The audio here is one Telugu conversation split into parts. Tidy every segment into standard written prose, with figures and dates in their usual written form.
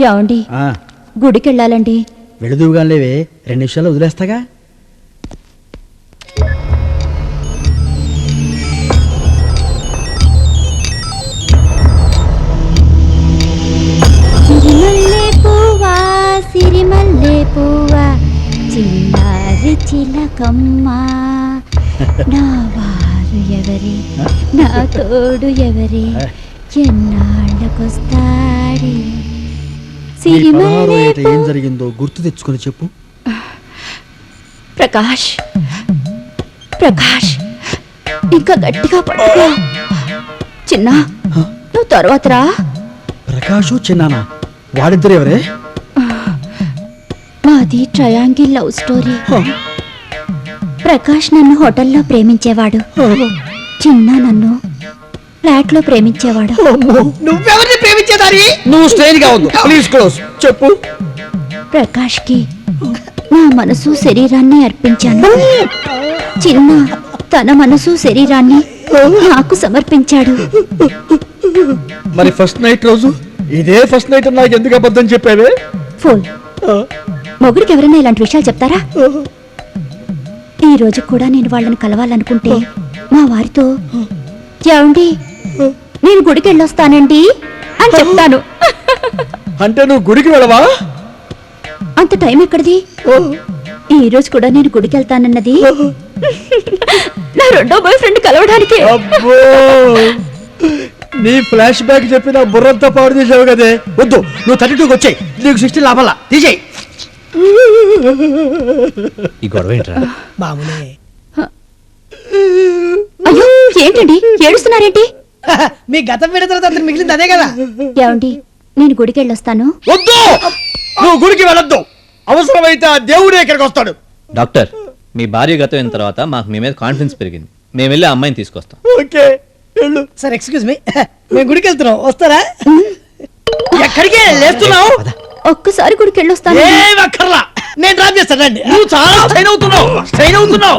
ఏమండి గుడికి వెళ్ళాలండి. వెళుదువుగా లేవే, 2 నిమిషాలు వదిలేస్తాగా. సిరిమల్లె పువ్వా సిరిమల్లె పువ్వా చిన్నారి చిలకమ్మ నా వారు ఎవరి నా తోడు ఎవరి ఎన్నాళ్ళకొస్తాడే. సిరిమల్లె ఏం జరిగిందో గుర్తు తెచ్చుకొని చెప్పు. ప్రకాష్ ప్రకాష్ ఇంకా గట్టిగా పట్టుకో. చిన్న నువ్వు తర్వాత రా. ప్రకాషు చిన్నానా వాడిద్దరు ఎవరే? మాది ట్రయాంగిల్ లవ్ స్టోరీ. ప్రకాష్ నన్ను హోటల్లో ప్రేమించేవాడు, చిన్న నన్ను ఫ్లాట్ లో ప్రేమించేవాడు. నువ్వెవరిని ప్రేమించేదారి? నువ్వు స్ట్రెయిన్ గా ఉంది. ప్లీజ్ క్లోజ్ చెప్పు. ప్రకాష్ కి నా మనసు శరీరాన్ని అర్పించాను. చిన్న తన మనసు శరీరాన్ని నాకు సమర్పించాడు. మరి ఫస్ట్ నైట్ రోజు ఇదే ఫస్ట్ నైట్ నాకు ఎందుకు అబద్ధం చెప్పావే? ఫోన్ మొగుడికి ఎవరైనా ఇలాంటి విషయాలు చెప్తారా? ఈ రోజు కూడా నేను వాళ్ళని కలవాలనుకుంటే మా వారితో ఏమండి నేను గుడికి వెళ్ళొస్తానండి అని చెప్తాను. అంటే నువ్వు గుడికి వెళ్ళవా? అంత టైం ఎక్కడిది? ఈ రోజు కూడా నేను గుడికి వెళ్తానన్నది నా రెండో బాయ్ ఫ్రెండ్ కలవడానికి. నీ ఫ్లాష్ బ్యాక్ చెప్పి నా బుర్రంతా పాడు చేసావు కదే. వద్దు, నువ్వు 32కి వచ్చాయి, నీకు 16 లాభాలా తీసేయి. ఈ గొడవ ఏంట్రా? మామూలే. అయ్యో ఏంటండి ఏడుస్తున్నారేంటి? మీ గతం విన్న తర్వాత అతను మిగిలింది అదే కదా. ఏమండి నేను గుడికి వెళ్ళొస్తాను. వద్దు, నువ్వు గుడికి వెళ్ళొద్దు. అవసరమైతే ఆ దేవుడే ఇక్కడికి వస్తాడు. డాక్టర్, మీ భార్య గతం అయిన తర్వాత మాకు మీ మీద కాన్ఫిడెన్స్ పెరిగింది. మేము వెళ్ళి ఆ అమ్మాయిని తీసుకొస్తాం. ఓకే వెళ్ళు. సార్ ఎక్స్క్యూజ్ మీ, మేము గుడికి వెళ్తున్నాం, వస్తారా? ఎక్కడికి లేస్తున్నావు? ఒక్కసారి గుడికి వెళ్ళొస్తాను. ఏం అక్కర్లా, నేను డ్రాప్ చేస్తానండి. నువ్వు చాలా స్ట్రైన్ అవుతున్నావు.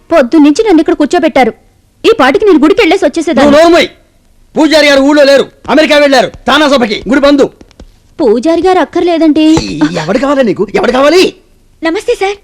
పొద్దు నుంచి నన్ను ఇక్కడ కూర్చోబెట్టారు. ఈ పాటికి నేను గుడికి వెళ్ళేసి వచ్చేసేదాన్ని. పూజారి గారు ఊళ్ళో లేరు, అమెరికా వెళ్ళారు తానా సభకి. గుడి బంధు. పూజారి గారు అక్కర్లేదండి. ఎవడు కావాలి నీకు? ఎవడు కావాలి? నమస్తే సార్.